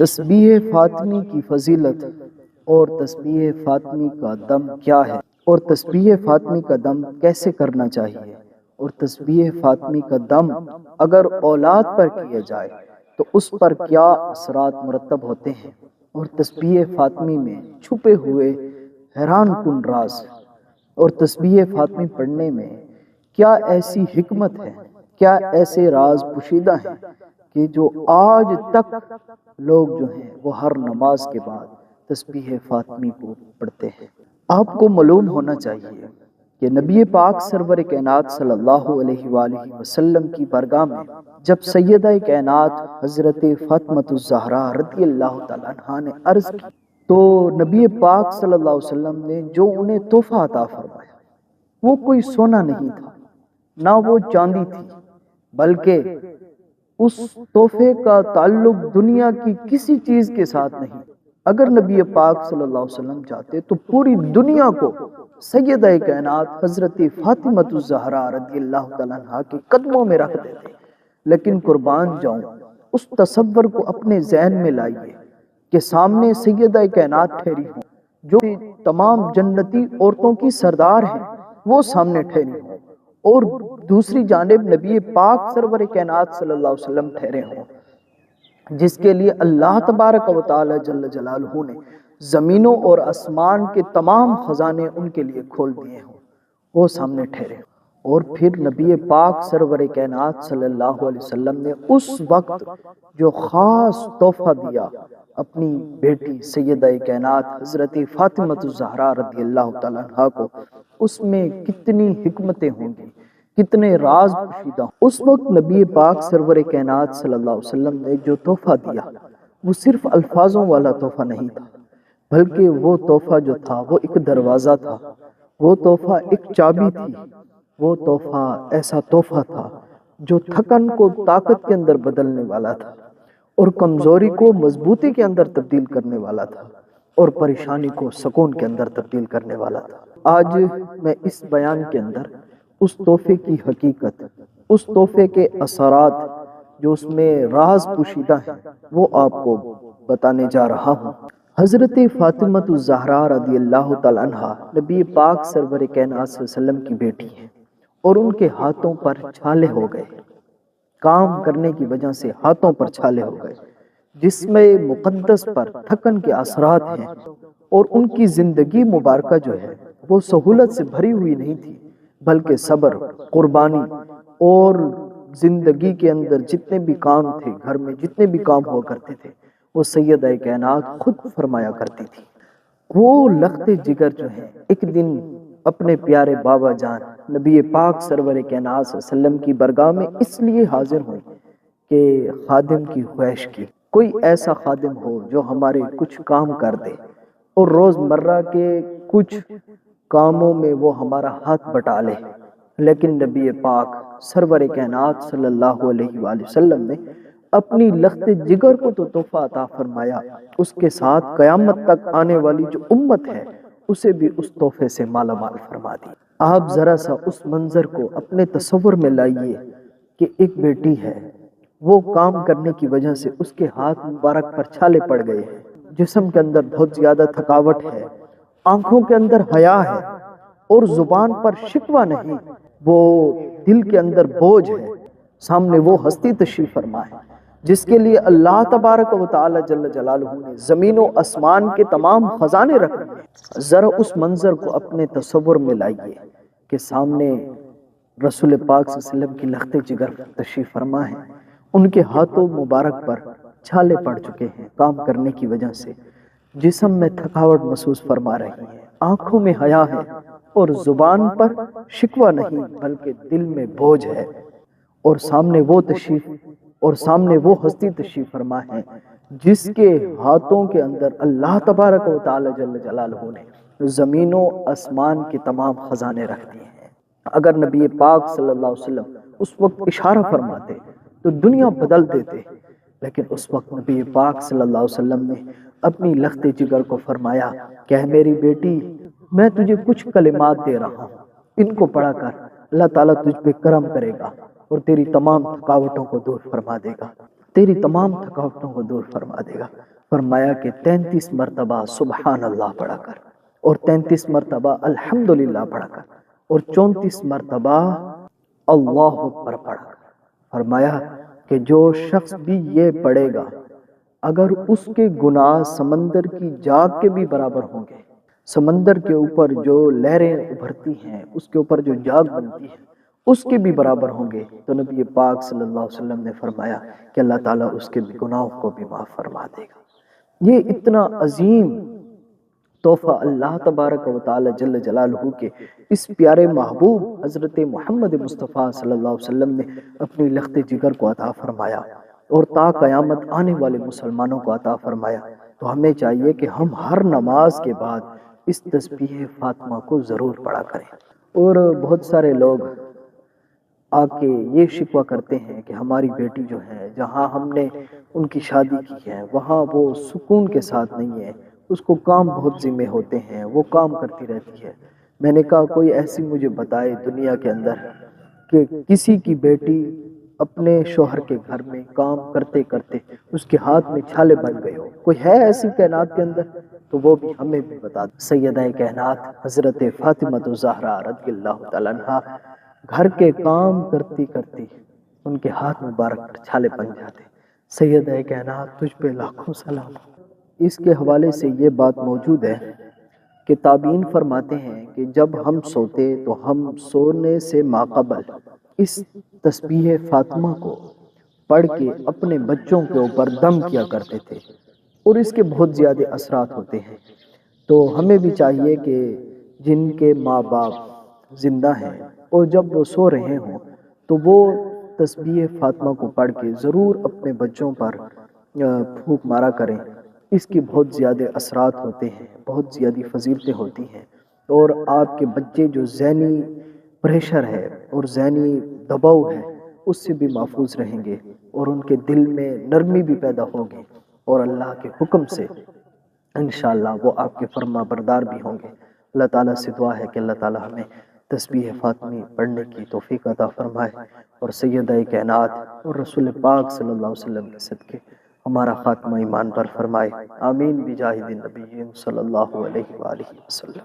تسبیح فاطمی کی فضیلت اور تسبیح فاطمی کا دم کیا ہے، اور تسبیح فاطمی کا دم کیسے کرنا چاہیے، اور تسبیح فاطمی کا دم اگر اولاد پر کیا جائے تو اس پر کیا اثرات مرتب ہوتے ہیں، اور تسبیح فاطمی میں چھپے ہوئے حیران کن راز، اور تسبیح فاطمی پڑھنے میں کیا ایسی حکمت ہے، کیا ایسے راز پوشیدہ ہیں کہ جو آج تک لوگ جو ہیں وہ ہر نماز کے بعد تسبیح فاطمی کو پڑھتے ہیں۔ آپ کو معلوم ہونا چاہیے کہ نبی پاک سرور کائنات صلی اللہ علیہ وآلہ وسلم کی بارگاہ میں جب سیدہ کائنات حضرت فاطمہ الزہرا رضی اللہ تعالیٰ عنہا نے عرض کی تو نبی پاک صلی اللہ علیہ وسلم نے جو انہیں تحفہ عطا فرمایا وہ کوئی سونا نہیں تھا، نہ وہ چاندی تھی، بلکہ اس تحفے کا تعلق دنیا کی کسی چیز کے ساتھ نہیں۔ اگر نبی پاک صلی اللہ علیہ وسلم چاہتے تو پوری دنیا کو سیدہ کائنات حضرت فاطمہ الزہرا رضی اللہ تعالیٰ عنہا کے قدموں میں رکھ دیتے، لیکن قربان جاؤں اس تصور کو اپنے ذہن میں لائیے کہ سامنے سیدہ کائنات ٹھہری ہوں، جو تمام جنتی عورتوں کی سردار ہیں وہ سامنے ٹھہری ہوں، اور دوسری جانب نبی پاک سرور کائنات صلی اللہ علیہ وسلم ٹھہرے ہوں، جس کے لیے اللہ تبارک و تعالی جل جلالہ نے زمینوں اور آسمان کے تمام خزانے ان کے لیے کھول دیے ہوں، وہ سامنے ٹھہرے ہوں۔ اور پھر نبی پاک سرور کائنات صلی اللہ علیہ وسلم نے اس وقت جو خاص تحفہ دیا اپنی بیٹی سیدہ کائنات حضرت فاطمہ الزہرا رضی اللہ تعالیٰ عنہا کو، اس میں کتنی حکمتیں ہوں گی، کتنے راز پوشیدہ ہوں۔ اس وقت نبی پاک سرور کائنات صلی اللہ علیہ وسلم نے جو تحفہ دیا وہ صرف الفاظوں والا تحفہ نہیں تھا، بلکہ وہ تحفہ جو تھا وہ ایک دروازہ تھا، وہ تحفہ ایک چابی تھی، وہ تحفہ ایسا تحفہ تھا جو تھکن کو طاقت کے اندر بدلنے والا تھا، اور کمزوری کو مضبوطی کے اندر تبدیل کرنے والا تھا، اور پریشانی کو سکون کے اندر تبدیل کرنے والا تھا۔ آج میں اس بیان کے اندر اس تحفے کی حقیقت، اس تحفے کے اثرات جو اس میں راز پوشیدہ ہیں وہ آپ کو بتانے جا رہا ہوں۔ حضرت فاطمہ الزہرا رضی اللہ تعالیٰ عنہا نبی پاک سرور کائنات صلی اللہ علیہ وسلم کی بیٹی ہیں، اور ان کے ہاتھوں پر چھالے ہو گئے، کام کرنے کی وجہ سے ہاتھوں پر چھالے ہو گئے، جسم مقدس پر تھکن کے اثرات ہیں، اور ان کی زندگی مبارکہ جو ہے وہ سہولت سے بھری ہوئی نہیں تھی، بلکہ صبر، قربانی، اور زندگی کے اندر جتنے بھی کام تھے، گھر میں جتنے بھی کام ہوا کرتے تھے وہ سیدہ کائنات خود فرمایا کرتی تھی۔ وہ لخت جگر جو ہے ایک دن اپنے پیارے بابا جان نبی پاک سرور کائنات صلی اللہ علیہ وسلم کی برگاہ میں اس لیے حاضر ہوئی کہ خادم کی خواہش کی، کوئی ایسا خادم ہو جو ہمارے کچھ کام کر دے، اور روز مرہ کے کچھ کاموں میں وہ ہمارا ہاتھ بٹا لے۔ لیکن نبی پاک سرور کائنات صلی اللہ علیہ وآلہ وسلم نے اپنی لخت جگر کو تو تحفہ عطا فرمایا، اس کے ساتھ قیامت تک آنے والی جو امت ہے اسے بھی اس تحفے سے مالا مال فرما دی۔ آپ ذرا سا اس منظر کو اپنے تصور میں لائیے کہ ایک بیٹی ہے، وہ کام کرنے کی وجہ سے اس کے ہاتھ مبارک پر چھالے پڑ گئے ہیں، جسم کے اندر بہت زیادہ تھکاوٹ ہے، آنکھوں کے اندر حیا ہے، اور زبان پر شکوہ نہیں، وہ دل کے اندر بوجھ ہے۔ سامنے وہ ہستی تشریف فرما ہے جس کے لیے اللہ تبارک و تعالی جل جلالہ نے زمین و آسمان کے تمام خزانے رکھ دیے۔ ذرا اس منظر کو اپنے تصور میں لائیے کہ سامنے رسول پاک صلی اللہ علیہ وسلم کی لخت جگر تشریف فرما ہے، ان کے ہاتھوں مبارک پر چھالے پڑ چکے ہیں کام کرنے کی وجہ سے، جسم میں تھکاوٹ محسوس فرما رہی ہے، آنکھوں میں حیا ہے، اور زبان پر شکوہ نہیں بلکہ دل میں بوجھ ہے، اور سامنے وہ ہستی تشریف فرما ہے جس کے ہاتھوں کے اندر اللہ تبارک و تعالی جل جلالہ نے زمین و آسمان کے تمام خزانے رکھ دیے ہیں۔ اگر نبی پاک صلی اللہ علیہ وسلم اس وقت اشارہ فرماتے تو دنیا بدل دیتے، لیکن اس وقت نبی پاک صلی اللہ علیہ وسلم نے اپنی لخت جگر کو فرمایا کہ اے میری بیٹی، میں تجھے کچھ کلمات دے رہا ہوں، ان کو پڑھا کر اللہ تعالیٰ تجھ پہ کرم کرے گا اور تیری تمام تھکاوٹوں کو دور فرما دے گا۔ تیری تمام تھکاوٹوں کو دور فرما دے گا۔ فرمایا کہ 33 مرتبہ سبحان اللہ پڑھا کر، اور 33 مرتبہ الحمدللہ پڑھا کر، اور 34 مرتبہ اللہ اکبر پڑھا کر۔ فرمایا کہ جو شخص بھی یہ پڑھے گا، اگر اس کے گناہ سمندر کی جاگ کے بھی برابر ہوں گے، سمندر کے اوپر جو لہریں ابھرتی ہیں، اس کے اوپر جو جاگ بنتی ہے، اس کے بھی برابر ہوں گے، تو نبی پاک صلی اللہ علیہ وسلم نے فرمایا کہ اللہ تعالیٰ اس کے گناہوں کو بھی معاف فرما دے گا۔ یہ اتنا عظیم تحفہ اللہ تبارک و تعالی جل جلالہ کے اس پیارے محبوب حضرت محمد مصطفیٰ صلی اللہ علیہ وسلم نے اپنی لخت جگر کو عطا فرمایا، اور تا قیامت آنے والے مسلمانوں کو عطا فرمایا۔ تو ہمیں چاہیے کہ ہم ہر نماز کے بعد اس تسبیح فاطمہ کو ضرور پڑھا کریں۔ اور بہت سارے لوگ آ کے یہ شکوہ کرتے ہیں کہ ہماری بیٹی جو ہے، جہاں ہم نے ان کی شادی کی ہے، وہاں وہ سکون کے ساتھ نہیں ہے، اس کو کام بہت ذمے ہوتے ہیں، وہ کام کرتی رہتی ہے۔ میں نے کہا کوئی ایسی مجھے بتائے دنیا کے اندر کہ کسی کی بیٹی اپنے شوہر کے گھر میں کام کرتے کرتے اس کے ہاتھ میں چھالے بن گئے ہو، کوئی ہے ایسی کائنات کے اندر؟ تو وہ بھی ہمیں بھی بتا دیں۔ سیدہ کائنات حضرت فاطمہ الزہرا رضی اللہ تعالیٰ عنہا گھر کے کام کرتی کرتی ان کے ہاتھ مبارک پر چھالے بن جاتے۔ سیدہ کائنات تجھ پہ لاکھوں سلام۔ اس کے حوالے سے یہ بات موجود ہے کہ تابعین فرماتے ہیں کہ جب ہم سوتے تو ہم سونے سے ماقبل اس تسبیح فاطمہ کو پڑھ کے اپنے بچوں کے اوپر دم کیا کرتے تھے، اور اس کے بہت زیادہ اثرات ہوتے ہیں۔ تو ہمیں بھی چاہیے کہ جن کے ماں باپ زندہ ہیں اور جب وہ سو رہے ہوں تو وہ تسبیح فاطمہ کو پڑھ کے ضرور اپنے بچوں پر پھونک مارا کریں۔ اس کے بہت زیادہ اثرات ہوتے ہیں، بہت زیادہ فضیلتیں ہوتی ہیں، اور آپ کے بچے جو ذہنی پریشر ہے اور ذہنی دباؤ ہے اس سے بھی محفوظ رہیں گے، اور ان کے دل میں نرمی بھی پیدا ہوگی، اور اللہ کے حکم سے انشاءاللہ وہ آپ کے فرما بردار بھی ہوں گے۔ اللہ تعالیٰ سے دعا ہے کہ اللہ تعالیٰ ہمیں تسبیح فاطمی پڑھنے کی توفیق عطا فرمائے، اور سیدہ کائنات اور رسول پاک صلی اللہ علیہ وسلم کے صدقے ہمارا خاتمہ ایمان پر فرمائے۔ آمین بجاہ النبی صلی اللہ علیہ وآلہ وسلم۔